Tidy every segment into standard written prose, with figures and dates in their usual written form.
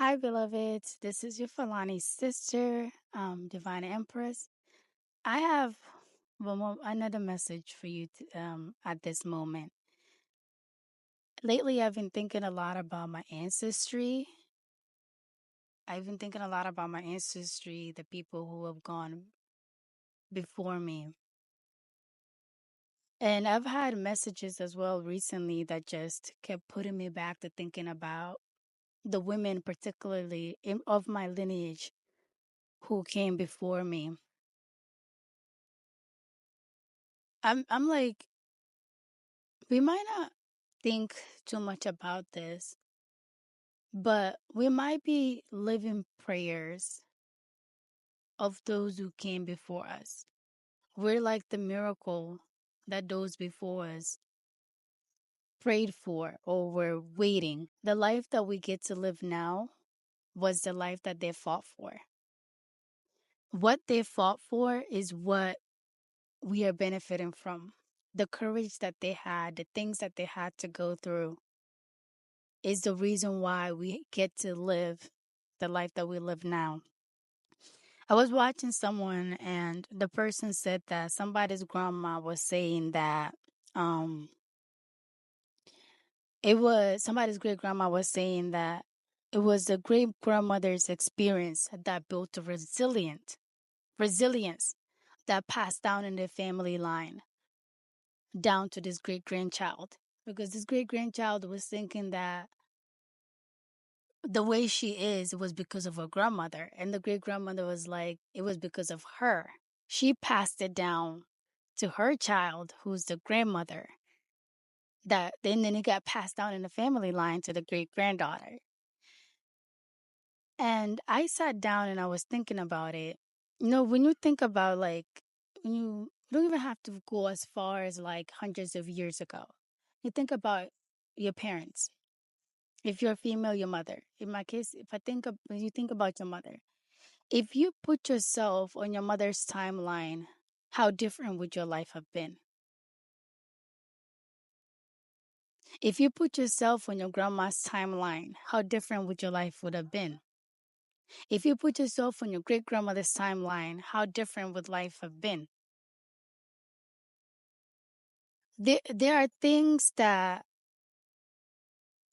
Hi, beloveds. This is your Falani sister, Divine Empress. I have another message for you at this moment. Lately, I've been thinking a lot about my ancestry. I've been thinking a lot about my ancestry, the people who have gone before me. And I've had messages as well recently that just kept putting me back to thinking about the women, particularly of my lineage, who came before me. I'm like, we might not think too much about this, but we might be living prayers of those who came before us. We're like the miracle that those before us prayed for or were waiting. The life that we get to live now was the life that they fought for. What they fought for is what we are benefiting from. The courage that they had, the things that they had to go through is the reason why we get to live the life that we live now. I was watching someone and the person said that somebody's grandma was saying that um it was somebody's great grandma was saying that it was the great grandmother's experience that built a resilience that passed down in the family line down to this great grandchild, because this great grandchild was thinking that the way she is was because of her grandmother. And the great grandmother was like, it was because of her. She passed it down to her child, who's the grandmother. That then it got passed down in the family line to the great granddaughter. And I sat down and I was thinking about it. When you think about like when you don't even have to go as far as like hundreds of years ago. You think about your parents. If you're a female, your mother. In my case, if I think of, when you think about your mother, if you put yourself on your mother's timeline, how different would your life have been? If you put yourself on your grandma's timeline, how different would your life would have been? If you put yourself on your great grandmother's timeline, how different would life have been? There are things that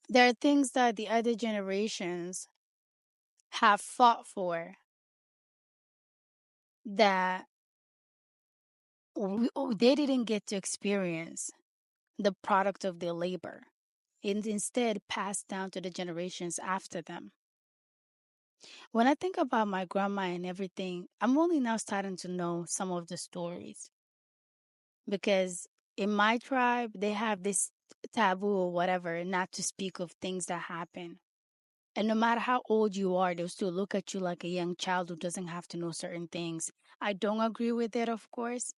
the other generations have fought for that they didn't get to experience the product of their labor, and instead passed down to the generations after them. When I think about my grandma and everything, I'm only now starting to know some of the stories because in my tribe, they have this taboo or whatever not to speak of things that happen. And no matter how old you are, they'll still look at you like a young child who doesn't have to know certain things. I don't agree with it, of course,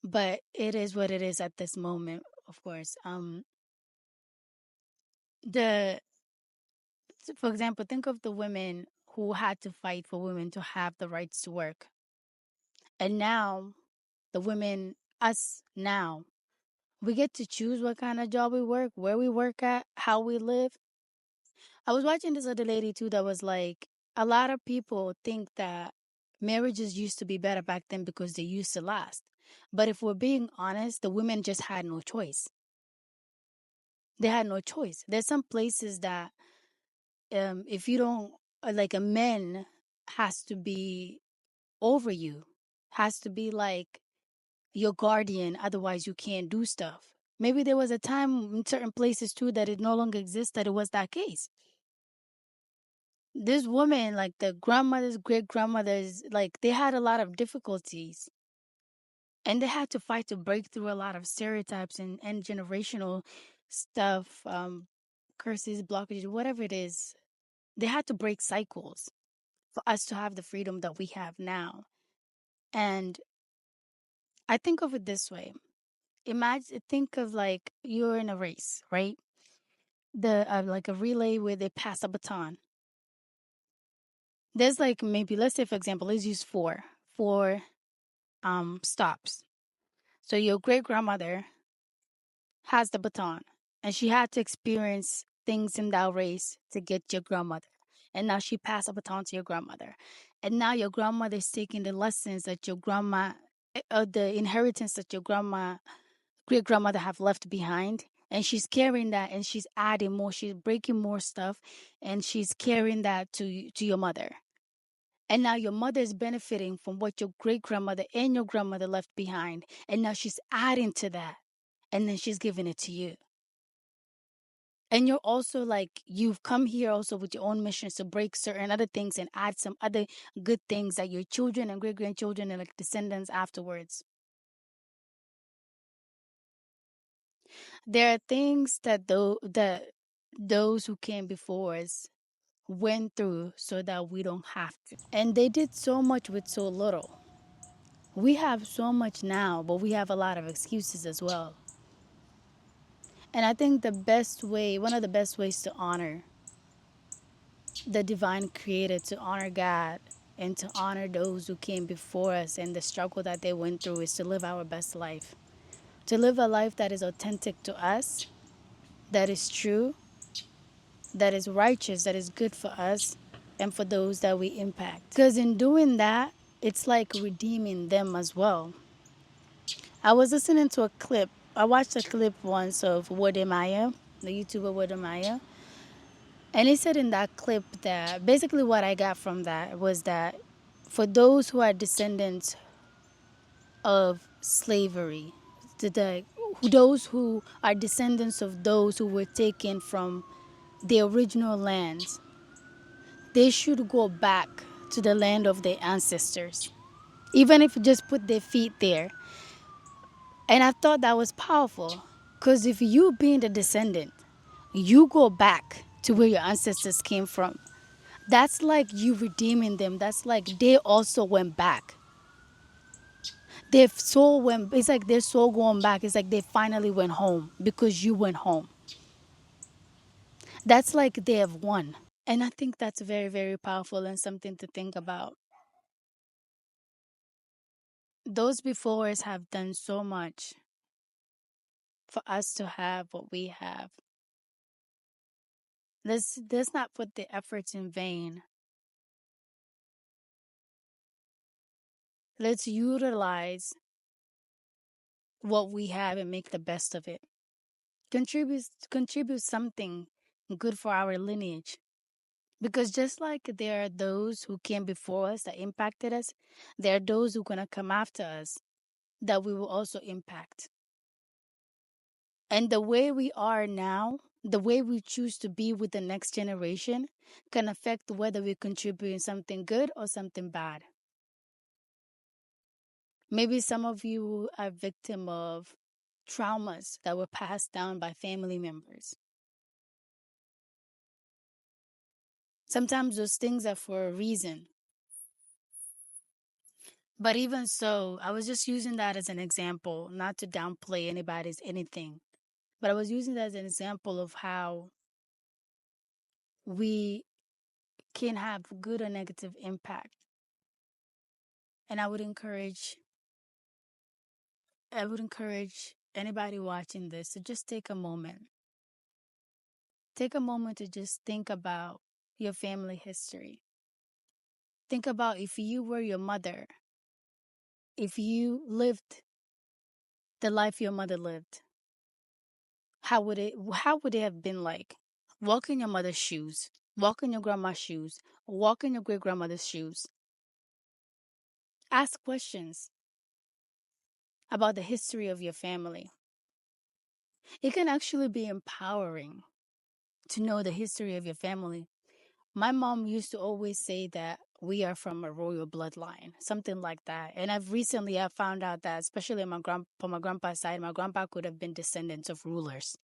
but it is what it is at this moment, of course. The For example, think of the women who had to fight for women to have the rights to work. And now, the women, us now, we get to choose what kind of job we work, where we work at, how we live. I was watching this other lady too that was like, a lot of people think that marriages used to be better back then because they used to last. But if we're being honest, the women just had no choice. They had no choice. There's some places that if you don't like a man has to be over you, has to be like your guardian, otherwise you can't do stuff. Maybe there was a time in certain places too that it no longer exists that it was that case. This woman, like the grandmothers, great grandmothers, like they had a lot of difficulties and they had to fight to break through a lot of stereotypes and generational stuff, curses, blockages, whatever it is. They had to break cycles for us to have the freedom that we have now. And I think of it this way. Think of like you're in a race, right? The like a relay where they pass a baton. There's like maybe let's say for example, let's use four stops. So your great grandmother has the baton and she had to experience things in that race to get your grandmother. And now she passed a baton to your grandmother. And now your grandmother is taking the lessons that your grandma, the inheritance that your grandma, great grandmother have left behind. And she's carrying that and she's adding more, she's breaking more stuff and she's carrying that to your mother. And now your mother is benefiting from what your great grandmother and your grandmother left behind. And now she's adding to that. And then she's giving it to you. And you're also like, you've come here also with your own missions to break certain other things and add some other good things that your children and great grandchildren and like descendants afterwards. There are things that those who came before us went through so that we don't have to. And they did so much with so little. We have so much now, but we have a lot of excuses as well. And I think one of the best ways to honor the divine creator, to honor God, and to honor those who came before us and the struggle that they went through is to live our best life. To live a life that is authentic to us, that is true, that is righteous, that is good for us and for those that we impact. Because in doing that, it's like redeeming them as well. I was listening to a clip. I watched a clip once of Wode Maya, the YouTuber Wode Maya. And he said in that clip that basically what I got from that was that for those who are descendants of slavery, those who are descendants of those who were taken from the original lands, they should go back to the land of their ancestors, even if you just put their feet there. And I thought that was powerful because if you being the descendant, you go back to where your ancestors came from. That's like you redeeming them. That's like they also went back. Their soul went, it's like their soul going back. It's like they finally went home because you went home. That's like they have won. And I think that's very, very powerful and something to think about. Those before us have done so much for us to have what we have. Let's not put the efforts in vain. Let's utilize what we have and make the best of it. Contribute something good for our lineage. Because just like there are those who came before us that impacted us, there are those who are gonna come after us that we will also impact. And the way we are now, the way we choose to be with the next generation can affect whether we contribute something good or something bad. Maybe some of you are victim of traumas that were passed down by family members. Sometimes those things are for a reason. But even so, I was just using that as an example, not to downplay anybody's anything. But I was using that as an example of how we can have good or negative impact. And I would encourage anybody watching this to just take a moment. Take a moment to just think about your family history. Think about if you were your mother, if you lived the life your mother lived, how would it have been like? Walk in your mother's shoes, walk in your grandma's shoes, walk in your great grandmother's shoes. Ask questions about the history of your family. It can actually be empowering to know the history of your family. My mom used to always say that we are from a royal bloodline, something like that. And I found out that, especially on my grandpa's side, my grandpa could have been descendants of rulers.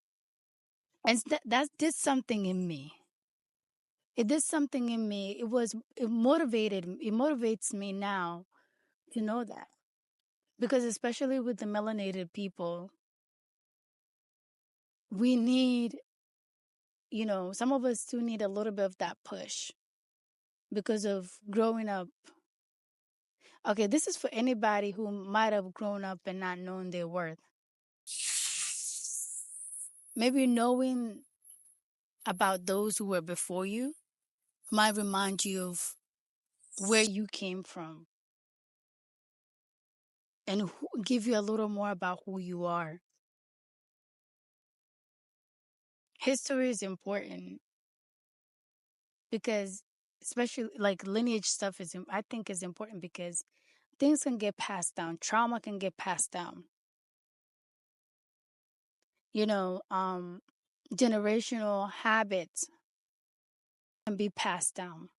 And that did something in me. It did something in me. It motivates me now to know that. Because especially with the melanated people, we need, some of us do need a little bit of that push because of growing up. Okay, this is for anybody who might have grown up and not known their worth. Maybe knowing about those who were before you might remind you of where you came from and give you a little more about who you are. History is important because, especially like lineage stuff, I think is important because things can get passed down, trauma can get passed down. You know, generational habits can be passed down.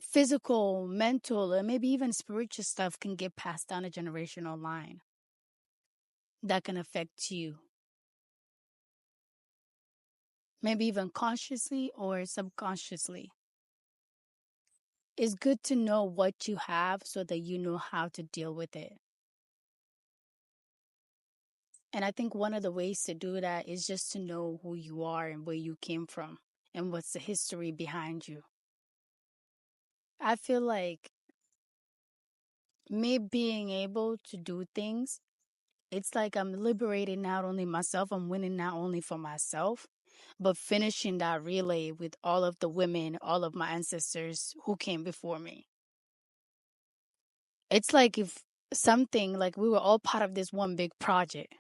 Physical, mental, and maybe even spiritual stuff can get passed down a generational line that can affect you, maybe even consciously or subconsciously. It's good to know what you have so that you know how to deal with it. And I think one of the ways to do that is just to know who you are and where you came from and what's the history behind you. I feel like me being able to do things, it's like I'm liberating not only myself, I'm winning not only for myself, but finishing that relay with all of the women, all of my ancestors who came before me. It's like if something like we were all part of this one big project.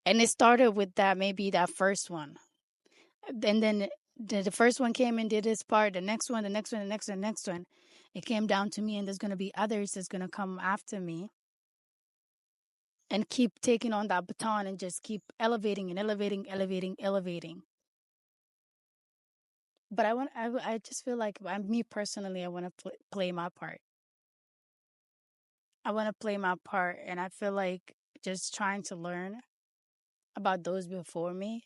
And it started with that, maybe that first one. And then the first one came and did its part, the next one, the next one, the next one, the next one. It came down to me, and there's going to be others that's going to come after me and keep taking on that baton and just keep elevating and elevating, elevating, elevating. But I just feel like me personally, I want to play my part. I want to play my part. And I feel like just trying to learn about those before me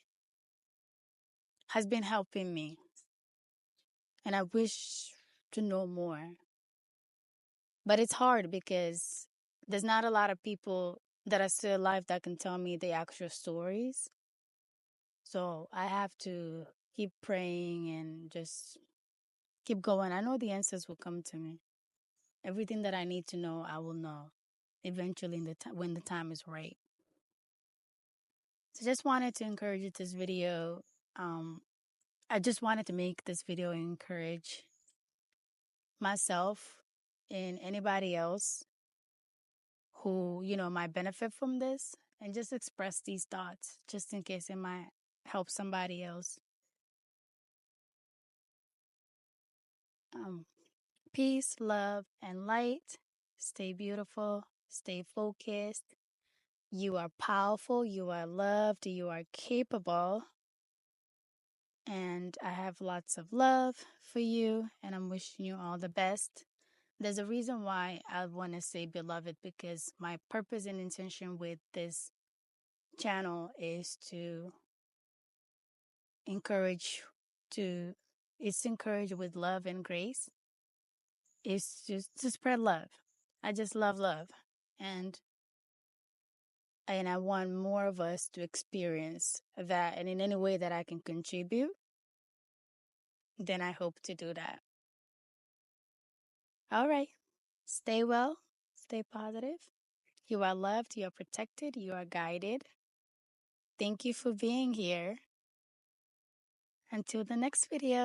has been helping me. And I wish to know more. But it's hard because there's not a lot of people that are still alive that can tell me the actual stories. So I have to keep praying and just keep going. I know the answers will come to me. Everything that I need to know, I will know eventually in the when the time is right. So just wanted to encourage you this video. Um, I just wanted to make this video and encourage myself and anybody else who, might benefit from this and just express these thoughts just in case it might help somebody else. Um, Peace, love, and light. Stay beautiful, stay focused. You are powerful, you are loved, you are capable. And I have lots of love for you, and I'm wishing you all the best. There's a reason why I want to say beloved because my purpose and intention with this channel is to encourage to it's encouraged with love and grace. It's just to spread love. I just love love. And I want more of us to experience that, and in any way that I can contribute, then I hope to do that. All right. Stay well, stay positive. You are loved, you are protected, you are guided. Thank you for being here. Until the next video.